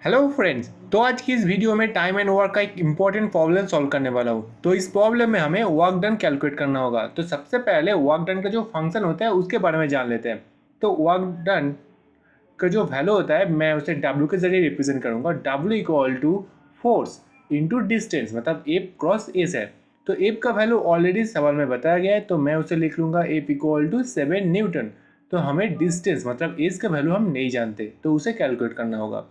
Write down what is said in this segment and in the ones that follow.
Hello friends. तो आज की इस वीडियो में टाइम एंड वर्क का एक इम्पॉर्टेंट प्रॉब्लम सॉल्व करने वाला हूँ। तो इस प्रॉब्लम में हमें वर्क डन कैलकुलेट करना होगा। तो सबसे पहले वर्क डन का जो फंक्शन होता है उसके बारे में जान लेते हैं। तो वर्क डन का जो वैल्यू होता है मैं उसे डब्ल्यू के जरिए रिप्रेजेंट करूँगा। W equal to force into distance, मतलब एप क्रॉस एस है। तो एप का वैल्यू ऑलरेडी सवाल में बताया गया है, तो मैं उसे लिख लूँगा एप इक्वल टू 7 न्यूटन। तो हमें डिस्टेंस मतलब एस का वैल्यू हम नहीं जानते, तो उसे कैलकुलेट करना होगा।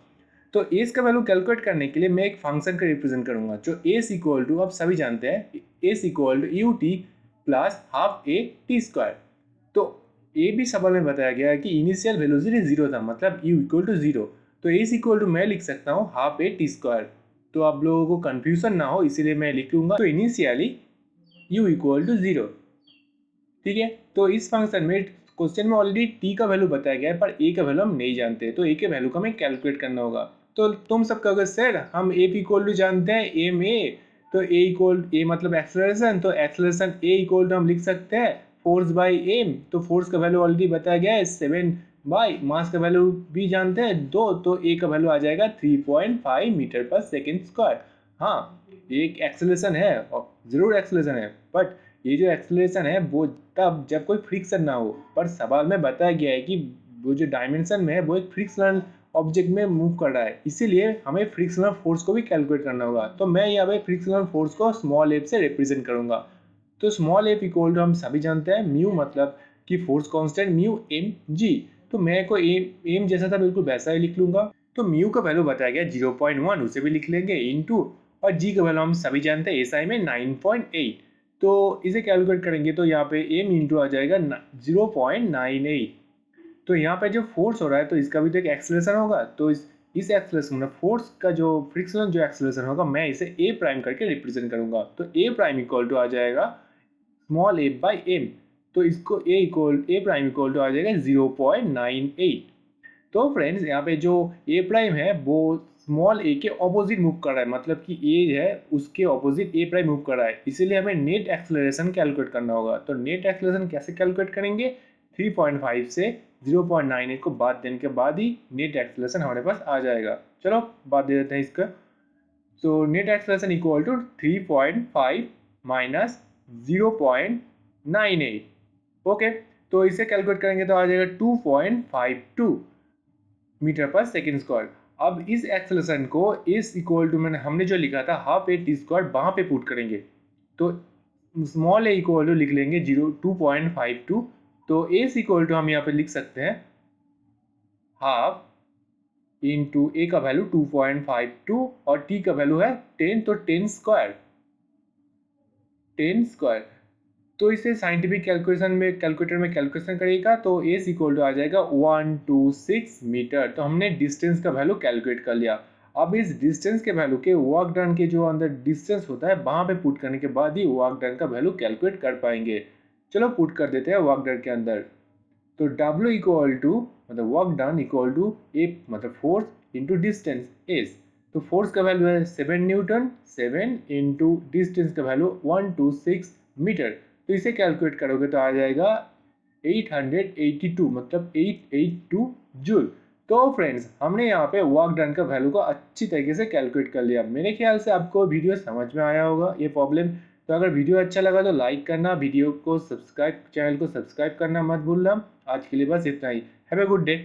तो एस का वैल्यू कैलकुलेट करने के लिए मैं एक फंक्शन का रिप्रेजेंट करूंगा जो एस इक्वल टू, आप सभी जानते हैं, S equal to U T plus half A T square. तो ए भी सवाल में बताया गया है कि इनिशियल वेलोसिटी जीरो था, मतलब यू इक्वल टू जीरो। तो एस इक्वल टू मैं लिख सकता हूँ हाफ ए टी स्क्वायर। तो आप लोगों को कंफ्यूजन ना हो इसीलिए मैं लिख लूंगा तो initially U equal to zero. ठीक है। तो इस फंक्शन में क्वेश्चन में ऑलरेडी टी का वैल्यू बताया गया है, पर ए का वैल्यू हम नहीं जानते, तो ए के वैल्यू को हमें कैलकुलेट करना होगा। तो तुम सब कहोगे सर हम ए इक्वल टू जानते हैं एम ए। तो ए इक्वल ए मतलब एक्सेलरेशन, तो एक्सेलरेशन ए इक्वल टू हम लिख सकते हैं फोर्स बाई एम। तो फोर्स का वैल्यू ऑलरेडी बताया गया है 7 बाई मास का वैल्यू भी जानते हैं 2, तो ए का वैल्यू आ जाएगा 3.5 मीटर पर सेकेंड स्क्वायर। हाँ, एक एक्सेलरेशन है और जरूर एक्सेलरेशन है, बट ये जो एक्सेलरेशन है वो तब जब कोई फ्रिक्शन ना हो। पर सवाल में बताया गया है कि वो जो डायमेंशन में है वो एक फ्रिक्शनल ऑब्जेक्ट में मूव कर रहा है, इसीलिए हमें फ्रिक्शनल फोर्स को भी कैलकुलेट करना होगा। तो मैं यहाँ पे फ्रिक्शनल फोर्स को स्मॉल एफ से रिप्रेजेंट करूंगा। तो स्मॉल एफ इक्वल टू हम सभी जानते हैं म्यू, मतलब कि force constant mu M G. तो मैं को एम जैसा था बिल्कुल वैसा ही लिख लूंगा। तो म्यू का वैल्यू बताया गया 0.1, उसे भी लिख लेंगे इनटू, और जी का वैल्यू हम सभी जानते हैं एसआई में 9.8। तो इसे कैलकुलेट करेंगे तो यहाँ पे एम इंटू आ जाएगा 0.98। तो यहाँ पे जो फोर्स हो रहा है तो इसका भी तो एक एक्सेलरेशन होगा। तो इस एक्सेलरेशन मतलब फोर्स का जो फ्रिक्शनल जो एक्सेलरेशन होगा मैं इसे ए प्राइम करके रिप्रेजेंट करूंगा। तो ए प्राइम इक्वल टू आ जाएगा स्मॉल ए बाई एम। तो इसको ए प्राइम इक्वल टू आ जाएगा 0.98। तो फ्रेंड्स यहाँ पे जो ए प्राइम है वो स्मॉल ए के ऑपोजिट मूव कर रहा है, मतलब कि ए है उसके ऑपोजिट ए प्राइम मूव कर रहा है, इसीलिए हमें नेट एक्सेलरेशन कैलकुलेट करना होगा। तो नेट एक्सेलरेशन कैसे कैलकुलेट करेंगे? 3.5 से 0.98 को बात देने के बाद ही नेट एक्सेलरेशन हमारे पास आ जाएगा। चलो बात दे देते हैं इसका। तो net acceleration equal to 3.5 minus 0.98। Okay, तो इसे कैलकुलेट करेंगे तो आ जाएगा 2.52 मीटर पर सेकेंड स्क्वायर। अब इस एक्सेलरेशन को इस इक्वल टू मैंने हमने जो लिखा था हाफ ए टी स्क्वायर वहां पे पुट करेंगे। तो स्मॉल ए इक्वल टू लिख लेंगे 2.52। तो एस इक्वल टू हम यहाँ पे लिख सकते हैं हाफ इंटू ए का वैल्यू 2.52 और टी का वैल्यू है 10, तो 10 स्क्वायर। तो इसे साइंटिफिक कैलकुलेशन में कैलकुलेटर में कैलकुलेशन करिएगा तो एस इक्वल टू आ जाएगा 126 मीटर। तो हमने डिस्टेंस का वैल्यू कैलकुलेट कर लिया। अब इस डिस्टेंस के वैल्यू के वर्क डन के जो अंदर डिस्टेंस होता है वहां पे पुट करने के बाद ही वर्क डन का वैल्यू कैलकुलेट कर पाएंगे। चलो पुट कर देते हैं वर्क डन के अंदर। तो W इक्वल टू मतलब वर्क डन इक्वल टू ए मतलब फोर्स इंटू डिस्टेंस एस। तो फोर्स का वैल्यू है 7 न्यूटन, 7 इंटू डिस्टेंस का वैल्यू 126 मीटर। तो इसे कैलकुलेट करोगे तो आ जाएगा 882, मतलब 882 जूल। तो फ्रेंड्स हमने यहाँ पे वर्क डन का वैल्यू को अच्छी तरीके से कैलकुलेट कर लिया। मेरे ख्याल से आपको वीडियो समझ में आया होगा ये प्रॉब्लम। तो अगर वीडियो अच्छा लगा तो लाइक करना, वीडियो को सब्सक्राइब, चैनल को सब्सक्राइब करना मत भूलना। आज के लिए बस इतना ही। Have a good day.